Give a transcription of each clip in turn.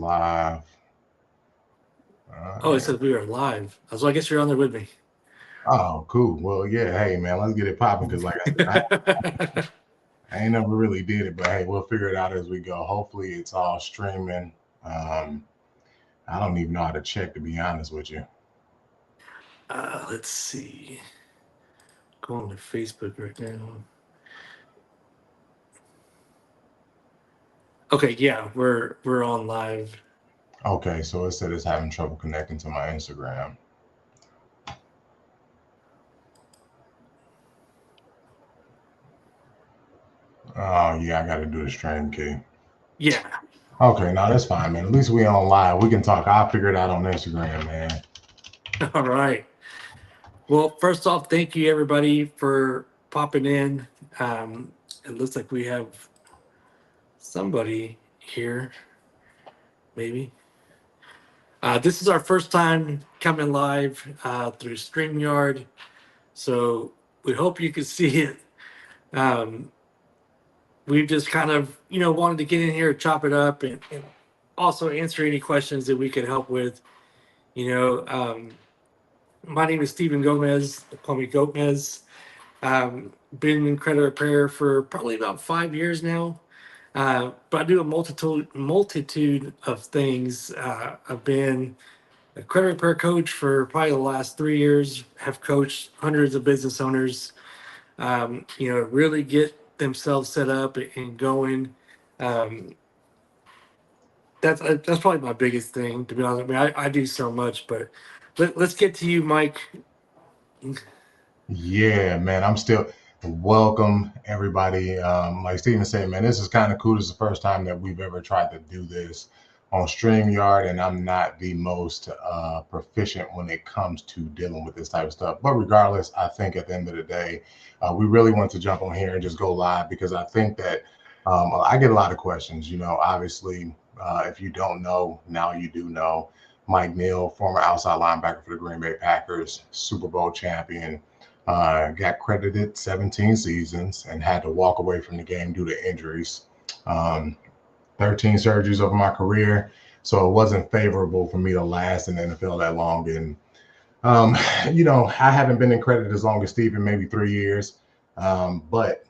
live. Oh, it Yeah. says we are live. So I guess you're on there with me. Oh, cool. Well, yeah. Hey, man, let's get it popping because, like I said, I ain't never really did it, but hey, we'll figure it out as we go. Hopefully, it's all streaming. Um, I don't even know how to check, to be honest with you. Let's see. Going to Facebook right now. Okay, yeah, we're on live. Okay, so it said it's having trouble connecting to my Instagram. Oh, yeah, I got to do the stream key. Yeah. Okay, no, that's fine, man. At least we on live. We can talk. I'll figure it out on Instagram, man. All right. Well, first off, thank you everybody for popping in. It looks like we have somebody here, maybe. This is our first time coming live through StreamYard, so we hope you can see it. Um, we've just kind of, wanted to get in here, chop it up, and also answer any questions that we could help with. You know, um, my name is Steven Gomez. They call me Goatmez. Been in credit repair for probably about 5 years now. But I do a multitude of things. I've been a credit repair coach for probably the last 3 years. Have coached hundreds of business owners. Really get themselves set up and going. Um, that's probably my biggest thing, to be honest. I mean, I do so much, but let's get to you, Mike. Yeah, man. I'm still welcome everybody. Like Steven said, man, this is kind of cool. This is the first time that we've ever tried to do this on StreamYard, and I'm not the most proficient when it comes to dealing with this type of stuff. But regardless, I think at the end of the day, we really want to jump on here and just go live because I think that I get a lot of questions. Obviously, if you don't know, now you do know. Mike Neal, former outside linebacker for the Green Bay Packers, Super Bowl champion, got credited 17 seasons and had to walk away from the game due to injuries. Um, 13 surgeries over my career, so it wasn't favorable for me to last in the NFL that long. And um, I haven't been in credit as long as Steven, maybe 3 years. But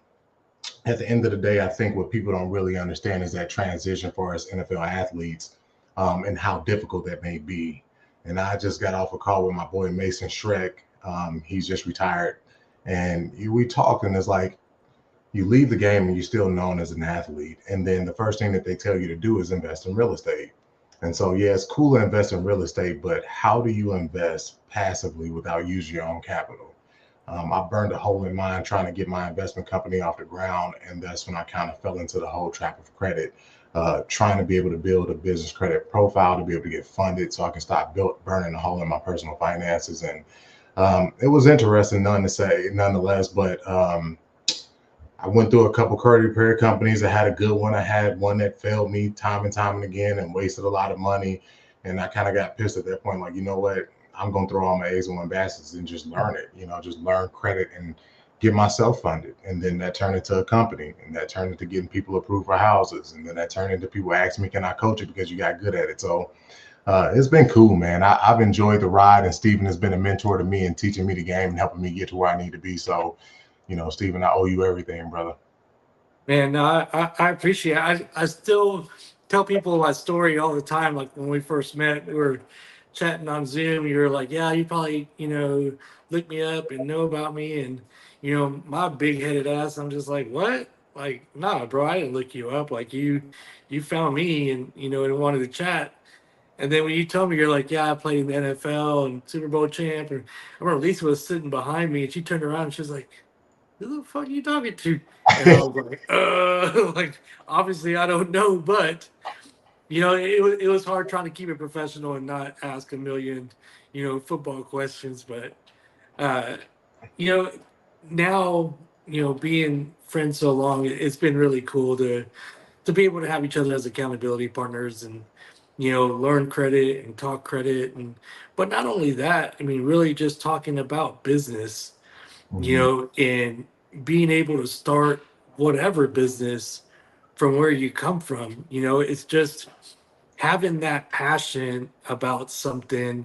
at the end of the day, I think what people don't really understand is that transition for us NFL athletes, and how difficult that may be. And I just got off a call with my boy Mason Shrek. He's just retired, and we talked, and it's like you leave the game and you're still known as an athlete, and then the first thing that they tell you to do is invest in real estate. And so, yeah, it's cool to invest in real estate, but how do you invest passively without using your own capital? I burned a hole in mine trying to get my investment company off the ground, and that's when I kind of fell into the whole trap of credit, trying to be able to build a business credit profile to be able to get funded so I can stop burning a hole in my personal finances. And it was interesting, none to say, nonetheless. But I went through a couple credit repair companies. I had a good one. I had one that failed me time and time and again and wasted a lot of money. And I kind of got pissed at that point, like, you know what? I'm going to throw all my eggs in one basket and just learn it, just learn credit and get myself funded. And then that turned into a company, and that turned into getting people approved for houses. And then that turned into people asking me, can I coach it because you got good at it? So it's been cool, man. I've enjoyed the ride, and Steven has been a mentor to me and teaching me the game and helping me get to where I need to be. So, Steven, I owe you everything, brother. Man, no, I appreciate it. I still tell people my story all the time. Like when we first met, we were chatting on Zoom. You were like, yeah, you probably, look me up and know about me. And, my big headed ass, I'm just like, what? Like, nah, bro, I didn't look you up. Like you found me and wanted to chat. And then when you told me, you're like, yeah, I played in the NFL and Super Bowl champ. And I remember Lisa was sitting behind me and she turned around and she was like, who the fuck are you talking to? And I was like, like, obviously I don't know, but it was hard trying to keep it professional and not ask a million, football questions. But, uh, you know, now, being friends so long, it's been really cool to be able to have each other as accountability partners and, learn credit and talk credit. But not only that, I mean, really just talking about business, Hmm. and being able to start whatever business from where you come from. It's just, having that passion about something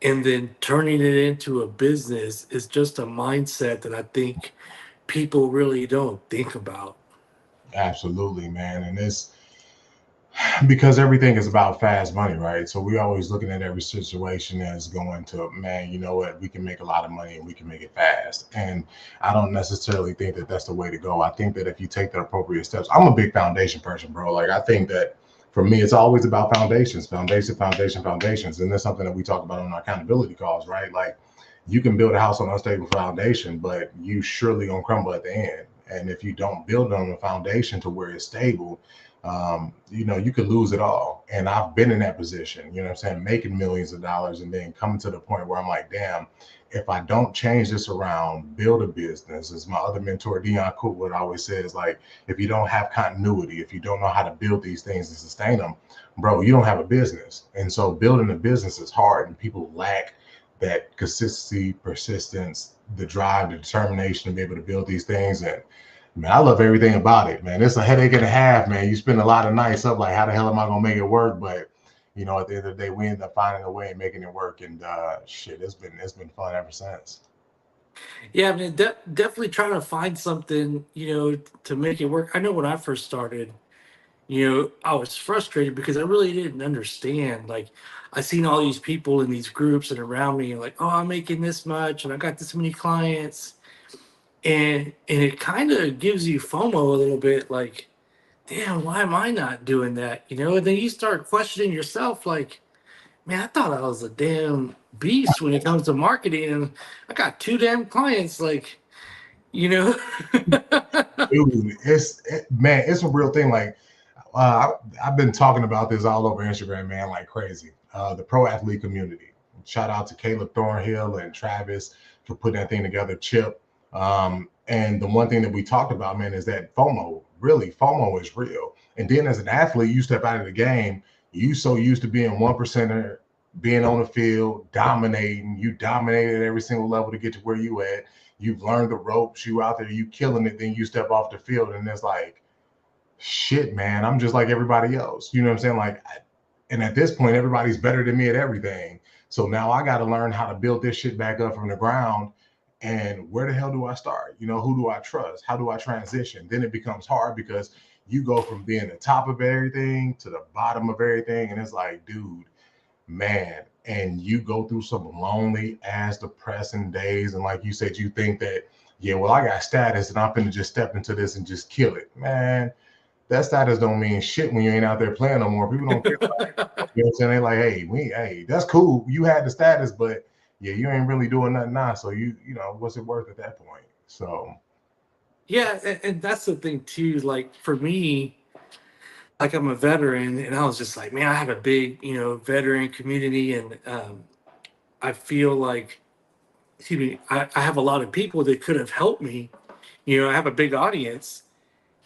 and then turning it into a business is just a mindset that I think people really don't think about. Absolutely, man. And it's because everything is about fast money, right? So we always looking at every situation as going to, man, you know what, we can make a lot of money and we can make it fast. And I don't necessarily think that that's the way to go. I think that if you take the appropriate steps, I'm a big foundation person, bro. Like I think that for me, it's always about foundations, foundations. And that's something that we talk about on our accountability calls, right? Like you can build a house on unstable foundation, but you surely gonna crumble at the end. And if you don't build on a foundation to where it's stable, you know, you could lose it all. And I've been in that position, you know what I'm saying, making millions of dollars and then coming to the point where I'm like, damn, if I don't change this around, build a business, as my other mentor, Dion Cookwood, always says, like, if you don't have continuity, if you don't know how to build these things and sustain them, bro, you don't have a business. And so building a business is hard and people lack that consistency, persistence, the drive, the determination to be able to build these things. And man, I love everything about it, man. It's a headache and a half, man. You spend a lot of nights up like, how the hell am I gonna make it work? But you know, at the end of the day, we end up finding a way and making it work. And shit, it's been fun ever since. Yeah, I mean, definitely trying to find something, to make it work. I know when I first started, I was frustrated because I really didn't understand. Like, I seen all these people in these groups and around me, and like, oh, I'm making this much, and I got this many clients, and it kind of gives you FOMO a little bit, like, damn, why am I not doing that? And then you start questioning yourself, like, man, I thought I was a damn beast when it comes to marketing, and I got two damn clients, like, you know. Dude, man, it's a real thing. Like I've been talking about this all over Instagram, man, like crazy. The pro athlete community. Shout out to Caleb Thornhill and Travis for putting that thing together. Chip. And the one thing that we talked about, man, is that FOMO. Really, FOMO is real. And then as an athlete, you step out of the game. You so used to being one percenter, being on the field, dominating. You dominated every single level to get to where you at. You've learned the ropes. You out there, you killing it. Then you step off the field, and it's like, shit, man, I'm just like everybody else. You know what I'm saying? Like, and at this point, everybody's better than me at everything. So now I got to learn how to build this shit back up from the ground. And where the hell do I start? You know, who do I trust? How do I transition? Then it becomes hard because you go from being the top of everything to the bottom of everything. And it's like, dude, man, and you go through some lonely ass depressing days. And like you said, you think that, yeah, well, I got status and I'm finna just step into this and just kill it. Man, that status don't mean shit when you ain't out there playing no more. People don't care about it. You know what I'm saying? They like, hey, that's cool. You had the status, but yeah, you ain't really doing nothing now. So you know, what's it worth at that point? So Yeah, and that's the thing too. Like, for me, like, I'm a veteran, and I was just like, man, I have a big, veteran community, and I feel like, excuse me, I have a lot of people that could have helped me. I have a big audience,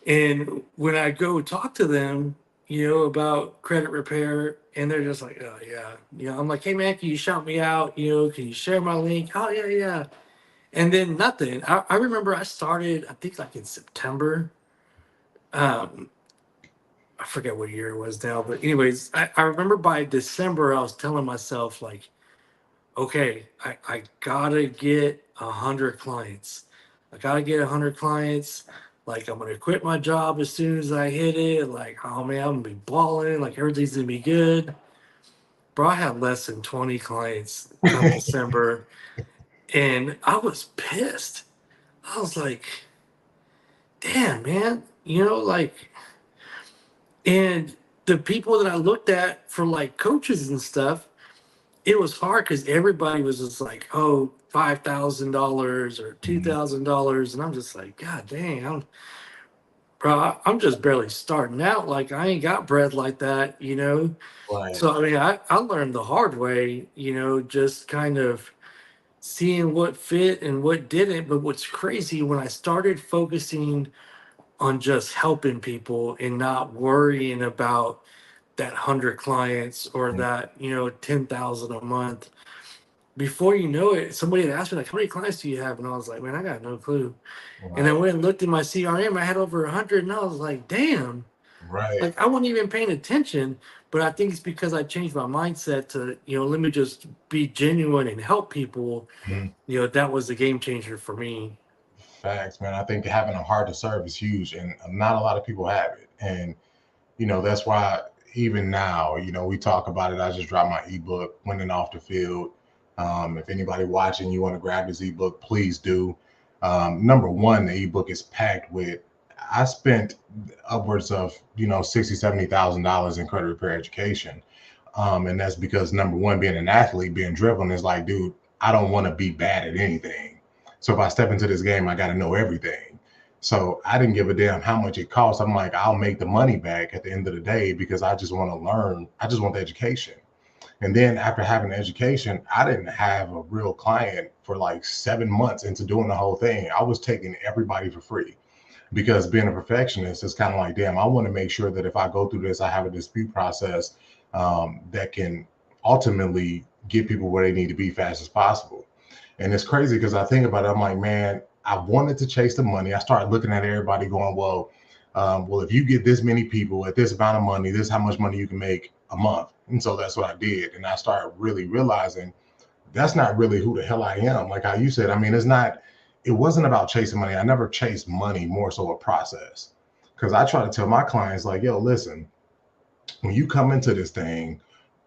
and when I go talk to them, about credit repair, and they're just like, oh yeah, I'm like, hey man, can you shout me out? Can you share my link? Oh yeah, yeah. And then nothing. I remember I started, I think, like in September. Um, I forget what year it was now, but anyways, I remember by December I was telling myself, like, okay, I gotta get 100 clients. I gotta get 100 clients. Like, I'm gonna quit my job as soon as I hit it. Like, oh man, I'm gonna be balling. Like, everything's gonna be good. Bro, I had less than 20 clients come December, and I was pissed. I was like, damn, man, like, and the people that I looked at for like coaches and stuff, it was hard because everybody was just like, oh, $5,000 or $2,000, and I'm just like, God dang, bro, I'm just barely starting out. Like, I ain't got bread like that. right. So I mean, I learned the hard way, just kind of seeing what fit and what didn't. But what's crazy, when I started focusing on just helping people and not worrying about that 100 clients or that 10,000 a month, before you know it, somebody had asked me, like, how many clients do you have? And I was like, man, I got no clue. And I Right. went and looked in my CRM. I had over 100, and I was like, damn, Right. like, I wasn't even paying attention. But I think it's because I changed my mindset to, let me just be genuine and help people. Mhm. That was the game changer for me. Facts, man. I think having a heart to serve is huge, and not a lot of people have it. And that's why even now, we talk about it. I just dropped my ebook, Winning Off the Field. If anybody watching, you want to grab this ebook, please do. Number one, the ebook is packed with. I spent upwards of $60,000 to $70,000 in credit repair education, and that's because number one, being an athlete, being driven is like, dude, I don't want to be bad at anything. So if I step into this game, I got to know everything. So I didn't give a damn how much it costs. I'm like, I'll make the money back at the end of the day because I just want to learn. I just want the education. And then after having the education, I didn't have a real client for like 7 months into doing the whole thing. I was taking everybody for free because being a perfectionist is kind of like, damn, I want to make sure that if I go through this, I have a dispute process that can ultimately get people where they need to be fast as possible. And it's crazy because I think about it, I'm like, man, I wanted to chase the money. I started looking at everybody going, well, if you get this many people at this amount of money, this is how much money you can make a month. And so that's what I did. And I started really realizing that's not really who the hell I am. Like how you said, I mean, it wasn't about chasing money. I never chased money, more so a process. Because I try to tell my clients, like, yo, listen, when you come into this thing,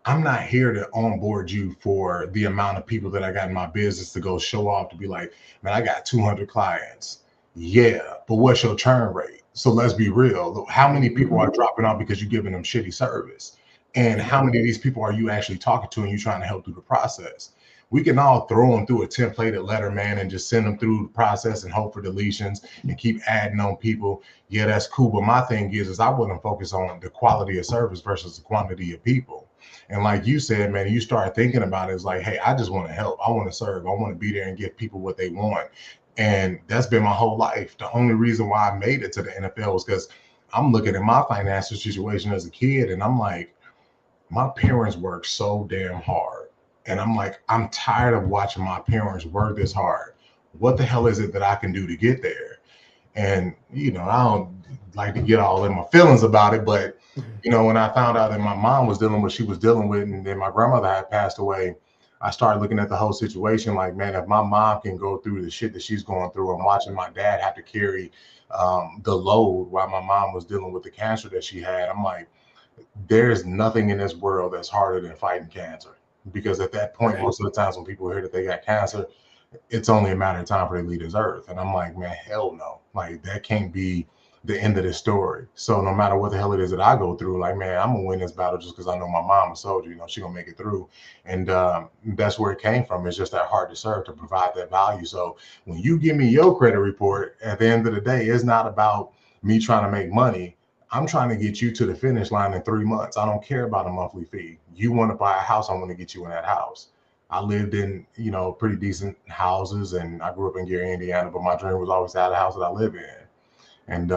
I'm not here to onboard you for the amount of people that I got in my business to go show off to be like, man, I got 200 clients. Yeah, but what's your churn rate? So let's be real. How many people are dropping off because you're giving them shitty service? And how many of these people are you actually talking to and you trying to help through the process? We can all throw them through a templated letter, man, and just send them through the process and hope for deletions and keep adding on people. Yeah, that's cool. But my thing is I wouldn't focus on the quality of service versus the quantity of people. And like you said, man, you start thinking about it, it's like, hey, I just want to help. I want to serve. I want to be there and give people what they want. And that's been my whole life. The only reason why I made it to the NFL was because I'm looking at my financial situation as a kid and I'm like, my parents worked so damn hard. And I'm like, I'm tired of watching my parents work this hard. What the hell is it that I can do to get there? And, I don't like to get all in my feelings about it, but, when I found out that my mom was dealing with what she was dealing with, and then my grandmother had passed away, I started looking at the whole situation like, man, if my mom can go through the shit that she's going through, I'm watching my dad have to carry the load while my mom was dealing with the cancer that she had. I'm like, there's nothing in this world that's harder than fighting cancer. Because at that point, Right. most of the times when people hear that they got cancer, it's only a matter of time for they leave this earth. And I'm like, man, hell no. Like that can't be the end of this story. So no matter what the hell it is that I go through, like, man, I'm gonna win this battle just because I know my mom a soldier, she gonna make it through. And that's where it came from. It's just that hard to serve to provide that value. So when you give me your credit report, at the end of the day, it's not about me trying to make money. I'm trying to get you to the finish line in 3 months. I don't care about a monthly fee. You want to buy a house, I want to get you in that house. I lived in, pretty decent houses and I grew up in Gary, Indiana, but my dream was always to have the house that I live in. And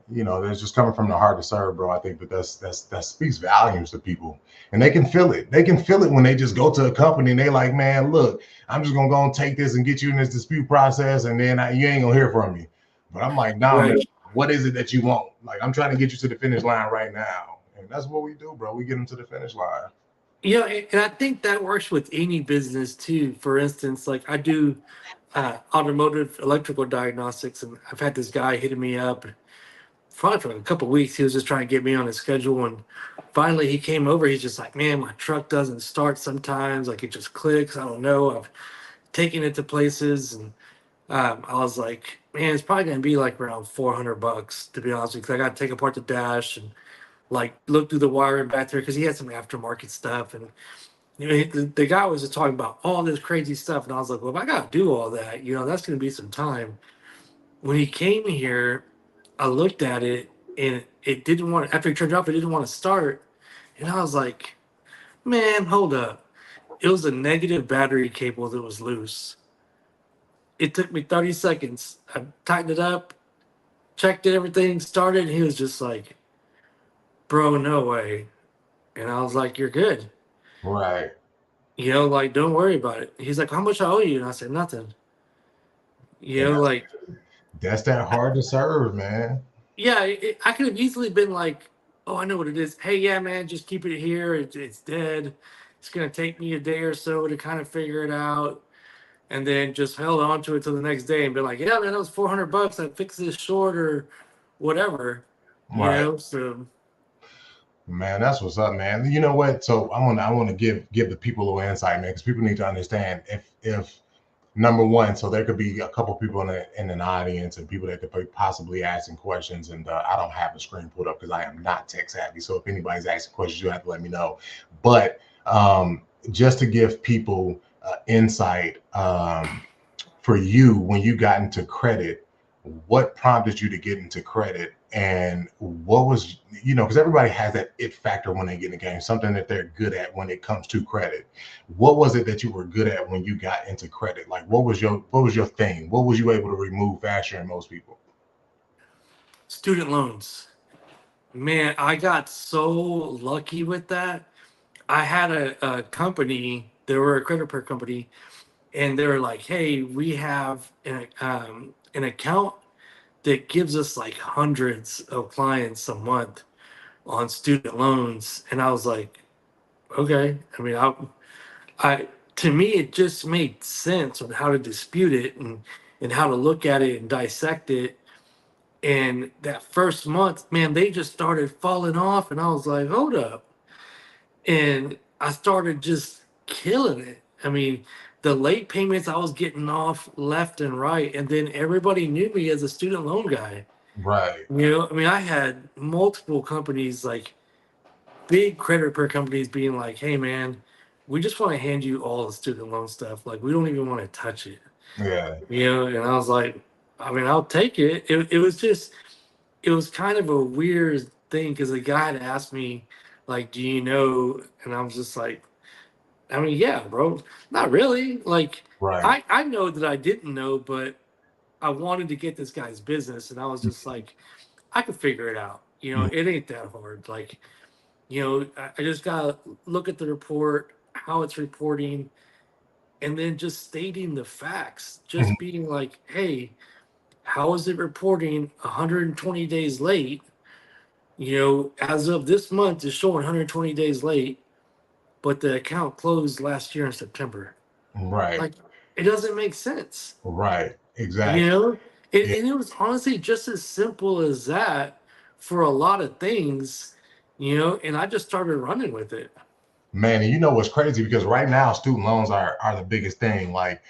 there's just coming from the heart to serve, bro. I think that speaks volumes to people. And they can feel it. They can feel it when they just go to a company and they like, man, look, I'm just gonna go and take this and get you in this dispute process, and then you ain't gonna hear from me. But I'm like, nah, man, Right. what is it that you want? Like, I'm trying to get you to the finish line right now. And that's what we do, bro. We get them to the finish line. And I think that works with any business too. For instance, like I do automotive electrical diagnostics, and I've had this guy hitting me up probably for a couple of weeks. He was just trying to get me on his schedule, and finally he came over. He's just like, "Man, my truck doesn't start sometimes. Like it just clicks. I don't know. I've taken it to places, and I was like, man, it's probably gonna be like around $400 to be honest with you, because I got to take apart the dash and like look through the wiring back there because he had some aftermarket stuff, and the guy was just talking about all this crazy stuff, and I was like, well, if I got to do all that, that's gonna be some time. When he came here, I looked at it and it didn't want. After he turned it off, it didn't want to start, and I was like, man, hold up. It was a negative battery cable that was loose. It took me 30 seconds. I tightened it up, checked it, everything started. And he was just like, bro, no way. And I was like, you're good. Right. Like, don't worry about it. He's like, how much I owe you? And I said, nothing. And Like, that's that hard to serve, man. yeah, I could have easily been like, oh, I know what it is. Hey, yeah, man, just keep it here. It's dead. It's going to take me a day or so to kind of figure it out. And then just held on to it till the next day and been like, yeah, man, that was $400. I fixed this short or whatever, Right. So Man, that's what's up, man. You know what? So I want to give the people a little insight, man, because people need to understand if number one, so there could be a couple people in an audience and people that could be possibly asking questions, and I don't have the screen pulled up because I am not tech savvy. So if anybody's asking questions, you have to let me know. But just to give people insight, for you when you got into credit, what prompted you to get into credit, and what was, because everybody has that it factor when they get in the game, something that they're good at when it comes to credit. What was it that you were good at when you got into credit? Like what was your thing? What was you able to remove faster than most people? student loans. Man, I got so lucky with that. I had a company, they were a credit repair company, and they were like, hey, we have an account that gives us like hundreds of clients a month on student loans. And I was like, okay. I mean, I to me, it just made sense on how to dispute it and how to look at it and dissect it. And that first month, man, they just started falling off. And I was like, hold up. And I started just killing it. I mean, the late payments I was getting off left and right. And then everybody knew me as a student loan guy. Right. I mean, I had multiple companies, like big credit repair companies, being like, hey, man, we just want to hand you all the student loan stuff. Like, we don't even want to touch it. Yeah. And I was like, I mean, I'll take it. It was just, it was kind of a weird thing because the guy had asked me, like, do you know? And I was just like, I mean, yeah, bro, not really. Like, Right. I know that I didn't know, but I wanted to get this guy's business. And I was just like, I could figure it out. It ain't that hard. Like, I just gotta look at the report, how it's reporting, and then just stating the facts. Mhm. Just being like, hey, how is it reporting 120 days late? As of this month, it's showing 120 days late, but the account closed last year in September. Right. Like, it doesn't make sense. Right. You Exactly. know, Yeah. and it was honestly just as simple as that for a lot of things. And I just started running with it. Man, and you know what's crazy, because right now student loans are the biggest thing. Like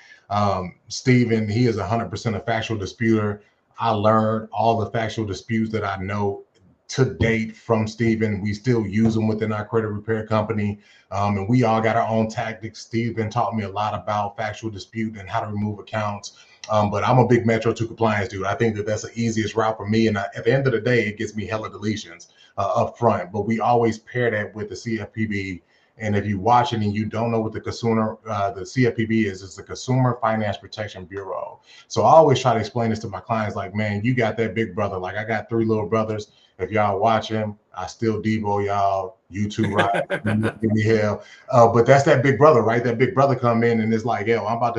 Steven, he is 100% a factual disputer. I learned all the factual disputes that I know to date from Steven. We still use them within our credit repair company. And we all got our own tactics. Steven taught me a lot about factual dispute and how to remove accounts. But I'm a big Metro 2 compliance dude. I think that that's the easiest route for me. And at the end of the day, it gets me hella deletions up front. But we always pair that with the CFPB. And if you watch it and you don't know what the CFPB is, it's the Consumer Finance Protection Bureau. So I always try to explain this to my clients, like, man, you got that big brother. Like, I got three little brothers. If y'all watch him, I still Devo y'all, YouTube, right? Give me hell. But that's that big brother, right? That big brother come in and it's like, yo, I'm about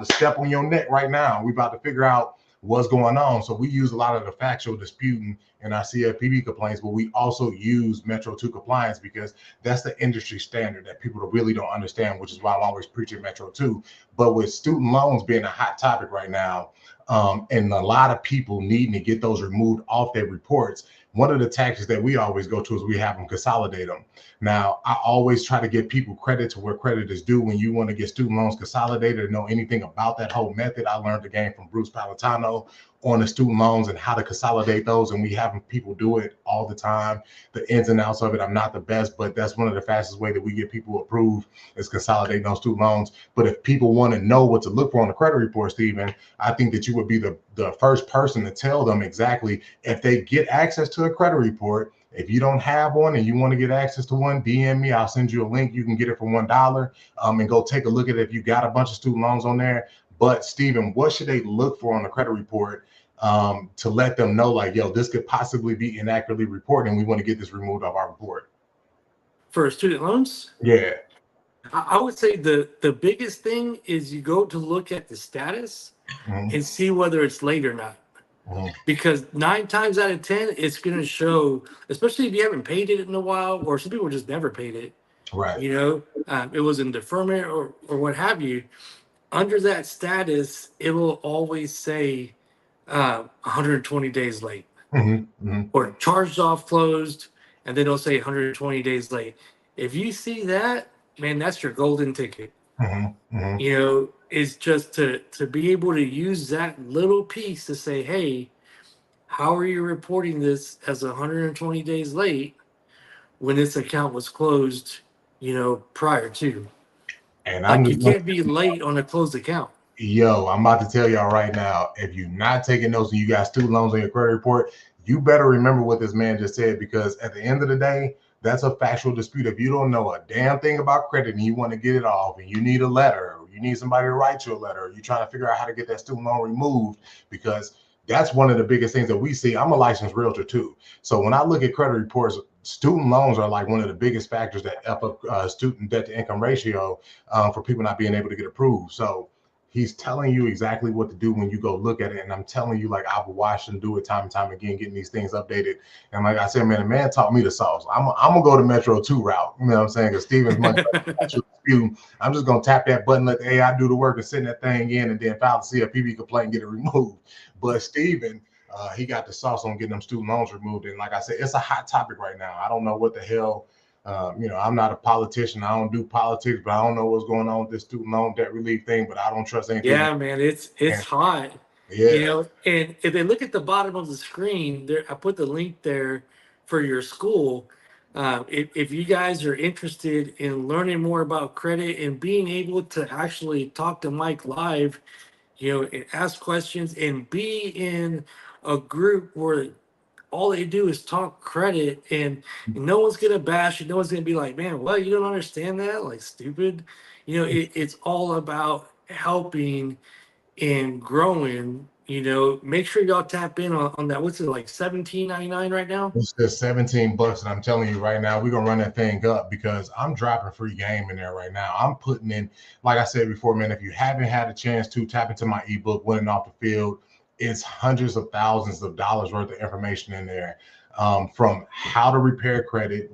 to step on your neck right now. We about to figure out what's going on. So we use a lot of the factual disputing in our CFPB complaints, but we also use Metro 2 compliance because that's the industry standard that people really don't understand, which is why I'm always preaching Metro 2. But with student loans being a hot topic right now, and a lot of people needing to get those removed off their reports, one of the tactics that we always go to is we have them consolidate them. Now, I always try to give people credit to where credit is due. When you want to get student loans consolidated and know anything about that whole method, I learned the game from Bruce Palatano on the student loans and how to consolidate those. And we have people do it all the time. The ins and outs of it, I'm not the best, but that's one of the fastest way that we get people approved is consolidating those student loans. But if people want to know what to look for on the credit report, Steven, I think that you would be the first person to tell them exactly if they get access to a credit report. If you don't have one and you want to get access to one, DM me. I'll send you a link. You can get it for $1, and go take a look at it if you got a bunch of student loans on there. But Steven, what should they look for on the credit report to let them know, like, yo, this could possibly be inaccurately reported and we want to get this removed off our report? For student loans, Yeah. I would say the biggest thing is you go to look at the status Mhm. and see whether it's late or not. Mhm. because 9 times out of 10, it's going to show, especially if you haven't paid it in a while, or some people just never paid it, Right. it was in deferment or what have you. Under that status, it will always say 120 days late Hmm. Hmm. or charged off closed, and then it'll say 120 days late. If you see that, man, that's your golden ticket. Hmm. Hmm. Is just to be able to use that little piece to say, hey, how are you reporting this as 120 days late when this account was closed, prior to? And I'm Like, you just going can't be late on a closed account. Yo, I'm about to tell y'all right now, if you're not taking notes and you got student loans on your credit report, you better remember what this man just said, because at the end of the day, that's a factual dispute. If you don't know a damn thing about credit and you want to get it off and you need a letter, or you need somebody to write you a letter, or you're trying to figure out how to get that student loan removed, because that's one of the biggest things that we see. I'm a licensed realtor too. So when I look at credit reports, student loans are like one of the biggest factors that up student debt to income ratio for people not being able to get approved. So he's telling you exactly what to do when you go look at it. And I'm telling you, like, I've watched him do it time and time again, getting these things updated. And like I said, man, the man taught me the sauce. I'm gonna go to Metro 2 route. You know what I'm saying? Because Steven's money. I'm just gonna tap that button, let the AI do the work, and send that thing in, and then file the CFPB complaint and get it removed. But Steven, he got the sauce on getting them student loans removed. And like I said, it's a hot topic right now. I don't know what the hell. I'm not a politician. I don't do politics, but I don't know what's going on with this student loan debt relief thing. But I don't trust anything. Yeah, man, it's And hot. yeah, And if they look at the bottom of the screen, there I put the link there for your school. If you guys are interested in learning more about credit and being able to actually talk to Mike live, and ask questions and be in a group where all they do is talk credit, and no one's gonna bash you, no one's gonna be like, man, what, you don't understand that, like, stupid. It's all about helping and growing. Make sure y'all tap in on that. What's it, like, 17.99 right now? it's just $17, and I'm telling you right now, we're gonna run that thing up because I'm dropping free game in there right now. I'm putting in, like I said before, man. If you haven't had a chance to tap into my ebook, Winning Off the Field, it's hundreds of thousands of dollars worth of information in there. From how to repair credit.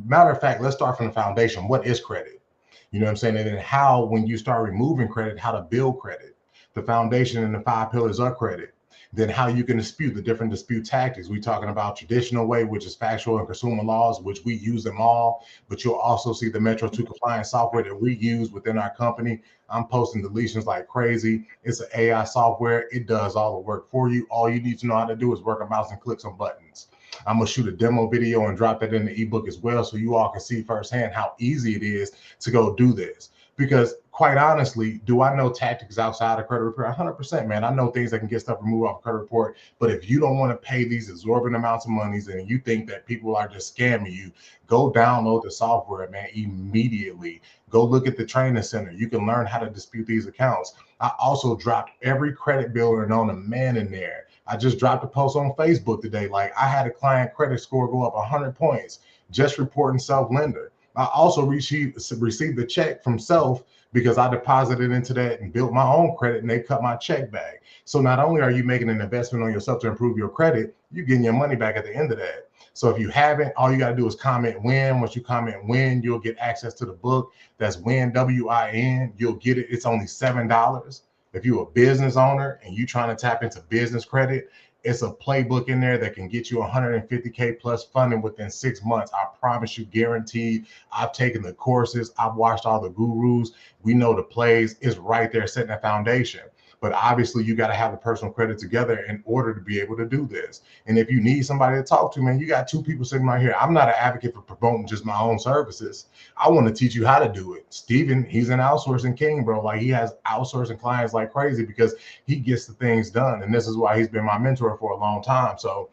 Matter of fact, let's start from the foundation. What is credit? You know what I'm saying? And then how, when you start removing credit, how to build credit, the foundation and the 5 pillars of credit. Then how you can dispute, the different dispute tactics. We're talking about traditional way, which is factual and consumer laws, which we use them all. But you'll also see the Metro 2 compliance software that we use within our company. I'm posting deletions like crazy. It's an AI software. It does all the work for you. All you need to know how to do is work a mouse and click some buttons. I'm gonna shoot a demo video and drop that in the ebook as well, so you all can see firsthand how easy it is to go do this. Because quite honestly, do I know tactics outside of credit report? 100%, man. I know things that can get stuff removed off credit report. But if you don't want to pay these exorbitant amounts of monies and you think that people are just scamming you, go download the software, man, immediately. Go look at the training center. You can learn how to dispute these accounts. I also dropped every credit builder known to man in there. I just dropped a post on Facebook today. Like, I had a client credit score go up 100 points just reporting self-lender. I also received the check from Self because I deposited into that and built my own credit, and they cut my check back. So not only are you making an investment on yourself to improve your credit, you're getting your money back at the end of that. So if you haven't, all you got to do is comment win. Once you comment win, you'll get access to the book. That's win, WIN. You'll get it. It's only $7. If you're a business owner and you're trying to tap into business credit, it's a playbook in there that can get you 150K plus funding within 6 months. I promise you, guaranteed. I've taken the courses. I've watched all the gurus. We know the plays. It's right there setting a foundation. But obviously, you got to have the personal credit together in order to be able to do this. And if you need somebody to talk to, man, you got 2 people sitting right here. I'm not an advocate for promoting just my own services. I want to teach you how to do it. Steven, he's an outsourcing king, bro. Like, he has outsourcing clients like crazy because he gets the things done. And this is why he's been my mentor for a long time. So,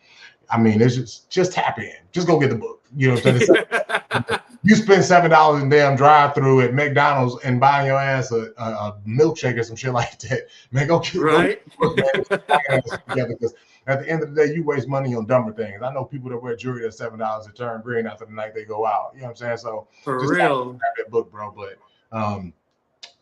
I mean, it's just tap in. Just go get the book. You know what I'm saying? You spend $7 in damn drive-through at McDonald's and buying your ass a milkshake or some shit like that. Man, go get Right. the book, man. Together, because at the end of the day, you waste money on dumber things. I know people that wear jewelry that's $7 that turn green after the night they go out. You know what I'm saying? So For just real. grab that book, bro. But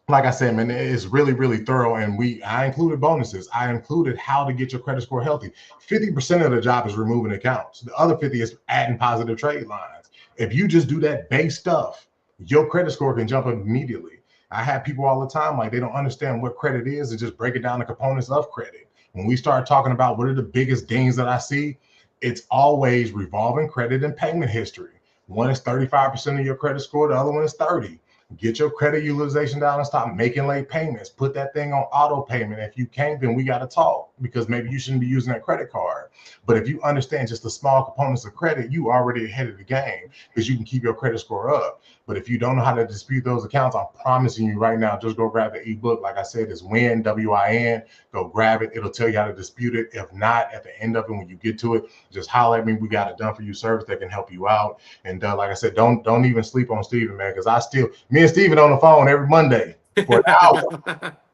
like I said, man, it's really, really thorough. And I included bonuses. I included how to get your credit score healthy. 50% of the job is removing accounts. The other 50 is adding positive trade lines. If you just do that base stuff, your credit score can jump up immediately. I have people all the time, like they don't understand what credit is and just break it down the components of credit. When we start talking about what are the biggest dings that I see, it's always revolving credit and payment history. One is 35% of your credit score, the other one is 30. Get your credit utilization down and stop making late payments. Put that thing on auto payment. If you can't, then we got to talk, because maybe you shouldn't be using that credit card. But if you understand just the small components of credit, you already ahead of the game, because you can keep your credit score up. But if you don't know how to dispute those accounts, I'm promising you right now, just go grab the ebook. Like I said, it's WIN, WIN. Go grab it. It'll tell you how to dispute it. If not, at the end of it, when you get to it, just holler at me. We got a done for you service that can help you out. And like I said, don't even sleep on Steven, man, because me and Steven on the phone every Monday for an hour.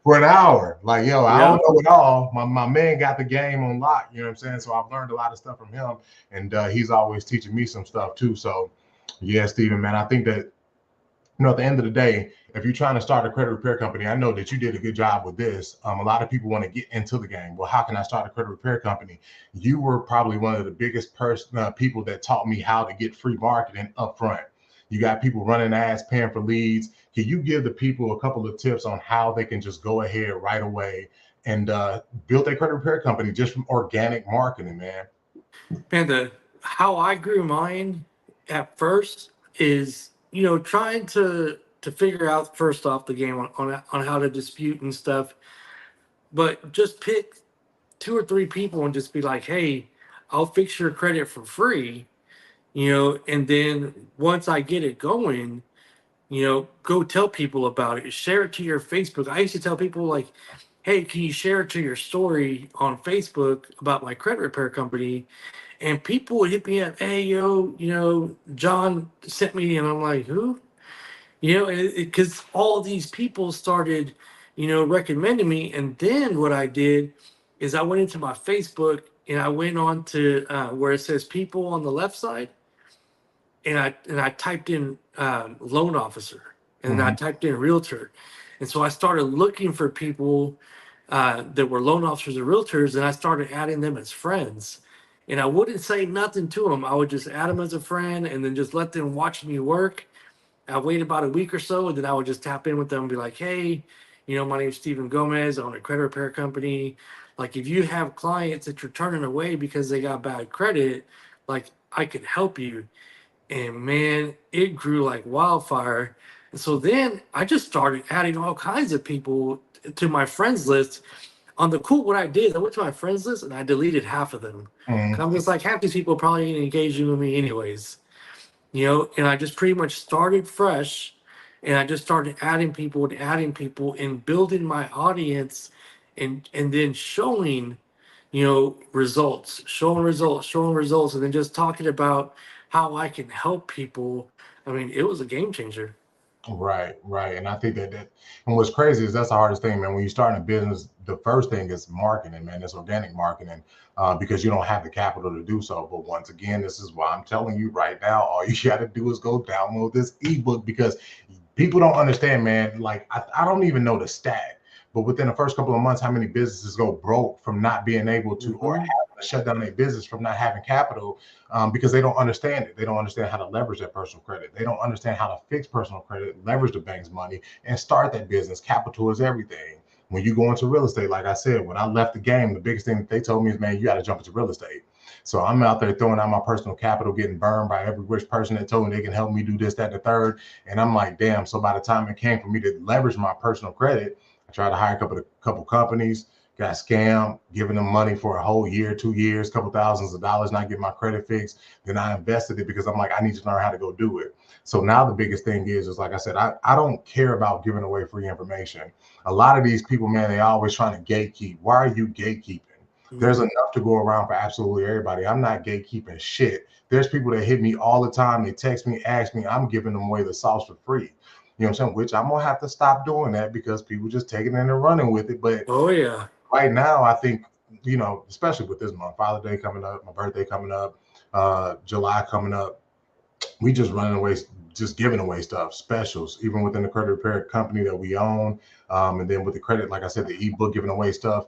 For an hour. Like, yo, I don't Yeah. know it all. My man got the game on lock. You know what I'm saying? So I've learned a lot of stuff from him, and he's always teaching me some stuff too. So, yeah, Steven, man, I think that, at the end of the day, if you're trying to start a credit repair company, I know that you did a good job with this. A lot of people want to get into the game. Well, how can I start a credit repair company? You were probably one of the biggest people that taught me how to get free marketing up front. You got people running ads, paying for leads. Can you give the people a couple of tips on how they can just go ahead right away and build a credit repair company just from organic marketing, man? And how I grew mine at first is, trying to figure out first off the game on how to dispute and stuff, but just pick two or three people and just be like, hey, I'll fix your credit for free, and then once I get it going, go tell people about it. Share it to your Facebook. I used to tell people like, hey, can you share it to your story on Facebook about my credit repair company? And people would hit me up, hey, John sent me, and I'm like, who? Because all of these people started, recommending me. And then what I did is I went into my Facebook and I went on to where it says people on the left side, and I typed in loan officer, and then I Mm-hmm. typed in realtor, and so I started looking for people that were loan officers or realtors, and I started adding them as friends. And I wouldn't say nothing to them. I would just add them as a friend, and then just let them watch me work. I wait about a week or so, and then I would just tap in with them and be like, "Hey, my name's Steven Goatmez. I own a credit repair company. Like, if you have clients that you're turning away because they got bad credit, like I can help you." And man, it grew like wildfire. And so then I just started adding all kinds of people to my friends list. What I did, I went to my friends list and I deleted half of them. Mm-hmm. 'Cause I'm just like, half these people probably ain't engaging with me anyways, and I just pretty much started fresh, and I just started adding people and building my audience, and then showing, showing results, and then just talking about how I can help people. I mean, it was a game changer. Right, right. And I think and what's crazy is that's the hardest thing, man. When you start a business, the first thing is marketing, man. It's organic marketing, because you don't have the capital to do so. But once again, this is why I'm telling you right now, all you got to do is go download this ebook, because people don't understand, man. Like, I don't even know the stat, but within the first couple of months, how many businesses go broke from not being able to, or Hmm. having to shut down their business from not having capital, because they don't understand it. They don't understand how to leverage that personal credit. They don't understand how to fix personal credit, leverage the bank's money, and start that business. Capital is everything. When you go into real estate, like I said, when I left the game, the biggest thing that they told me is, man, you got to jump into real estate. So I'm out there throwing out my personal capital, getting burned by every rich person that told me they can help me do this, that, and the third. And I'm like, damn. So by the time it came for me to leverage my personal credit, I tried to hire a couple companies, got scammed, giving them money for a whole year, 2 years, couple thousands of dollars, not get my credit fixed. Then I invested it because I'm like, I need to learn how to go do it. So now the biggest thing is like I said, I don't care about giving away free information. A lot of these people, man, they always trying to gatekeep. Why are you gatekeeping? There's Hmm. enough to go around for absolutely everybody. I'm not gatekeeping shit. There's people that hit me all the time. They text me, ask me, I'm giving them away the sauce for free. You know what I'm saying? Which I'm gonna have to stop doing that, because people just taking it and running with it. But Oh yeah. right now, I think, especially with this month, Father's Day coming up, my birthday coming up, July coming up, we just running away, just giving away stuff, specials, even within the credit repair company that we own. And then with the credit, like I said, the ebook, giving away stuff,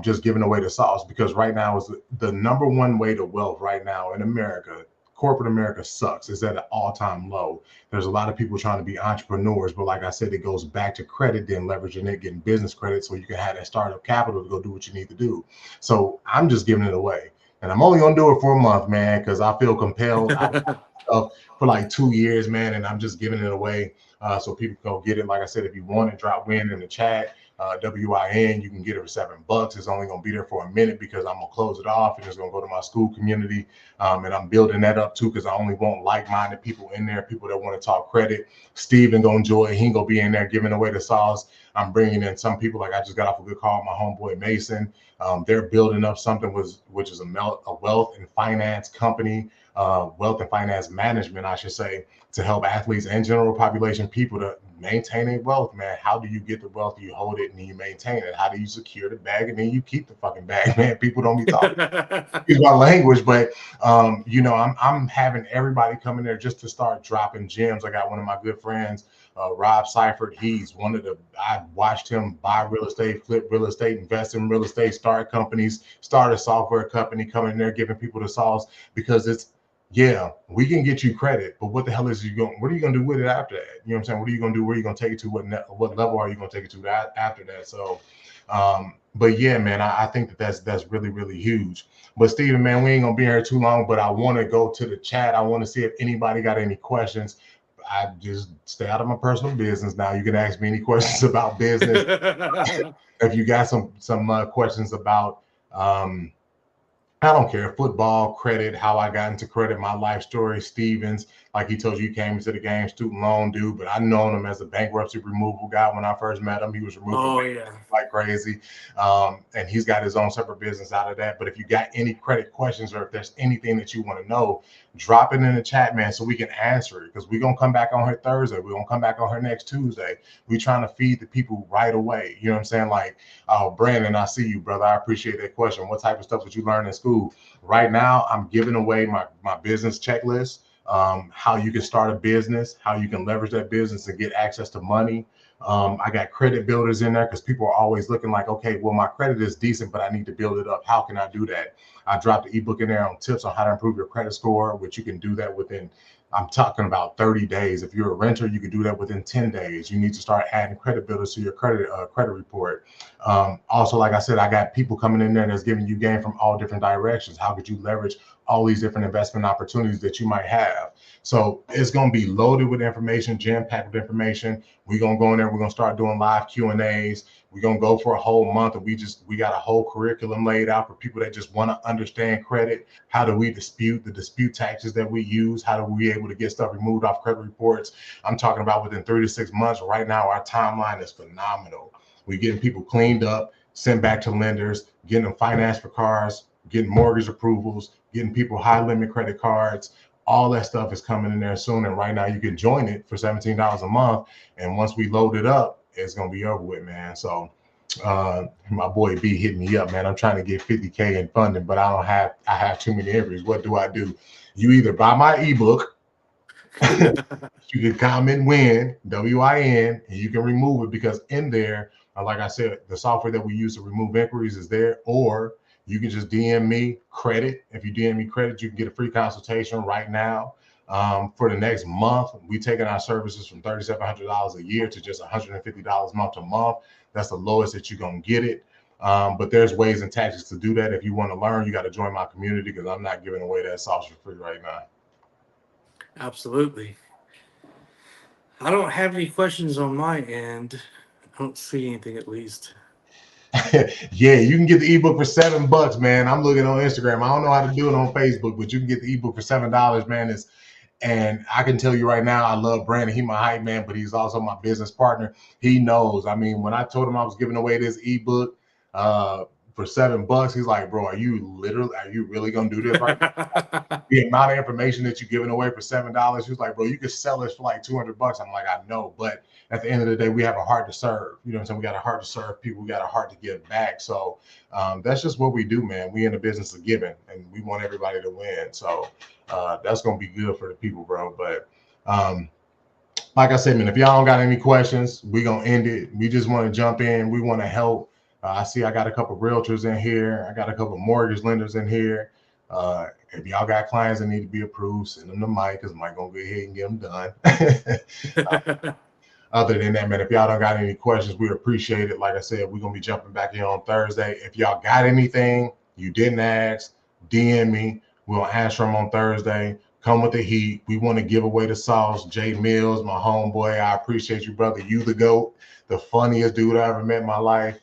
just giving away the sauce, because right now is the number one way to wealth right now in America. Corporate America sucks. It's at an all-time low. There's a lot of people trying to be entrepreneurs, but like I said, it goes back to credit, then leveraging it, getting business credit so you can have that startup capital to go do what you need to do. So I'm just giving it away. And I'm only gonna do it for a month, man, because I feel compelled. I've got stuff for like 2 years, man, and I'm just giving it away so people can go get it. Like I said, if you want it, drop WIN in the chat. WIN, you can get it for $7. It's only gonna be there for a minute because I'm gonna close it off and it's gonna go to my school community. And I'm building that up too because I only want like-minded people in there, people that want to talk credit. Steven gonna enjoy it. He gonna be in there giving away the sauce. I'm bringing in some people, like I just got off a good call with my homeboy Mason. They're building up something which is a wealth and finance company, wealth and finance management, I should say, to help athletes and general population people to maintain a wealth, man. How do you get the wealth? You hold it and then you maintain it. How do you secure the bag and then you keep the fucking bag, man? People don't be talking use my language, but you know, I'm having everybody come in there just to start dropping gems. I got one of my good friends, Rob Seifert. He's one of the, I watched him buy real estate, flip real estate, invest in real estate, start companies, start a software company, coming in there giving people the sauce, because it's, yeah, we can get you credit, but what the hell is you going? What are you going to do with it after that? You know what I'm saying? What are you going to do? Where are you going to take it to? What level are you going to take it to that after that? So, but yeah, man, I think that's really, really huge. But Steven, man, we ain't gonna be here too long. But I want to go to the chat. I want to see if anybody got any questions. I just stay out of my personal business now. You can ask me any questions about business. If you got some questions about I don't care, football, credit, how I got into credit, my life story, Stevens, like he told you, he came into the game, student loan dude, but I known him as a bankruptcy removal guy when I first met him. He was removing like crazy. And he's got his own separate business out of that. But if you got any credit questions or if there's anything that you want to know, drop it in the chat, man, so we can answer it, because we're going to come back on here Thursday. We're going to come back on here next Tuesday. We're trying to feed the people right away. You know what I'm saying? Like, Brandon, I see you, brother. I appreciate that question. What type of stuff did you learn in school? Right now, I'm giving away my business checklist, how you can start a business, how you can leverage that business and get access to money. I got credit builders in there because people are always looking like, okay, well, my credit is decent, but I need to build it up. How can I do that? I dropped the ebook in there on tips on how to improve your credit score, which you can do that within, I'm talking about 30 days. If you're a renter, you can do that within 10 days. You need to start adding credit builders to your credit report. Also, like I said, I got people coming in there that's giving you game from all different directions. How could you leverage all these different investment opportunities that you might have? So it's going to be loaded with information, jam-packed with information. We're going to go in there. We're going to start doing live Q&As. We're going to go for a whole month, and we got a whole curriculum laid out for people that just want to understand credit. How do we dispute the dispute taxes that we use? How do we able to get stuff removed off credit reports? I'm talking about within 3 to 6 months. Right now, our timeline is phenomenal. We're getting people cleaned up, sent back to lenders, getting them financed for cars, getting mortgage approvals, getting people high limit credit cards. All that stuff is coming in there soon. And right now you can join it for $17 a month. And once we load it up, it's going to be over with, man. So my boy B hit me up, man. I'm trying to get 50K in funding, but I have too many entries. What do I do? You either buy my ebook, you can comment WIN, WIN, and you can remove it, because in there, like I said, the software that we use to remove inquiries is there, or you can just DM me credit. If you DM me credit, you can get a free consultation right now. For the next month, we taking our services from $3,700 a year to just $150 month to month. That's the lowest that you're going to get it. But there's ways and tactics to do that. If you want to learn, you got to join my community, because I'm not giving away that sauce for free right now. Absolutely. I don't have any questions on my end. I don't see anything, at least. Yeah, you can get the ebook for $7, man. I'm looking on Instagram. I don't know how to do it on Facebook, but you can get the ebook for $7, man. And I can tell you right now, I love Brandon. He's my hype man, but he's also my business partner. He knows. I mean, when I told him I was giving away this ebook for $7, he's like, bro, are you really gonna do this right now? The amount of information that you're giving away for $7, he was like, bro, you could sell this for like $200. I'm like, I know, but at the end of the day, we have a heart to serve. You know what I'm saying? We got a heart to serve people. We got a heart to give back. So that's just what we do, man. We in the business of giving, and we want everybody to win. So that's gonna be good for the people, bro. But like I said, man, if y'all don't got any questions, we gonna end it. We just want to jump in. We want to help. I see I got a couple realtors in here. I got a couple mortgage lenders in here. If y'all got clients that need to be approved, send them to Mike, because Mike gonna go ahead and get them done. Other than that, man, if y'all don't got any questions, we appreciate it. Like I said, we're gonna be jumping back in on Thursday. If y'all got anything you didn't ask, DM me. We'll answer them on Thursday. Come with the heat. We want to give away the sauce. Jay Mills, my homeboy, I appreciate you, brother. You the GOAT, the funniest dude I ever met in my life.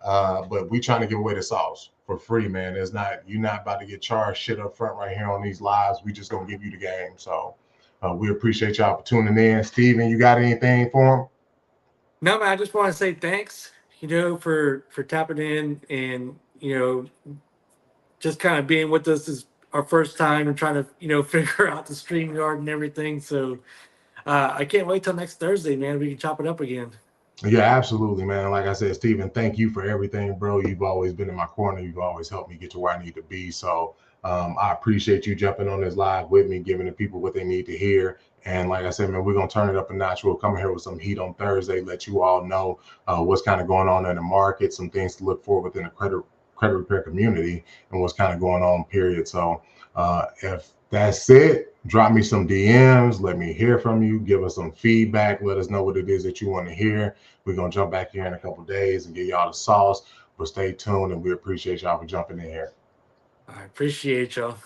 But we trying to give away the sauce for free, man. It's not, you're not about to get charged shit up front right here on these lives. We just gonna give you the game. So we appreciate y'all for tuning in. Steven, you got anything for him? No, man, I just want to say thanks, for tapping in and, just kind of being with us is our first time and trying to, figure out the stream yard and everything. So I can't wait till next Thursday, man. We can chop it up again. Yeah, absolutely, man. Like I said, Steven, thank you for everything, bro. You've always been in my corner. You've always helped me get to where I need to be. So I appreciate you jumping on this live with me, giving the people what they need to hear. And like I said, man, we're going to turn it up a notch. We'll come here with some heat on Thursday, let you all know what's kind of going on in the market, some things to look for within the credit repair community, and what's kind of going on, period. So if that's it, drop me some DMs. Let me hear from you. Give us some feedback. Let us know what it is that you want to hear. We're going to jump back here in a couple days and get y'all the sauce. But stay tuned, and we appreciate y'all for jumping in here. I appreciate y'all.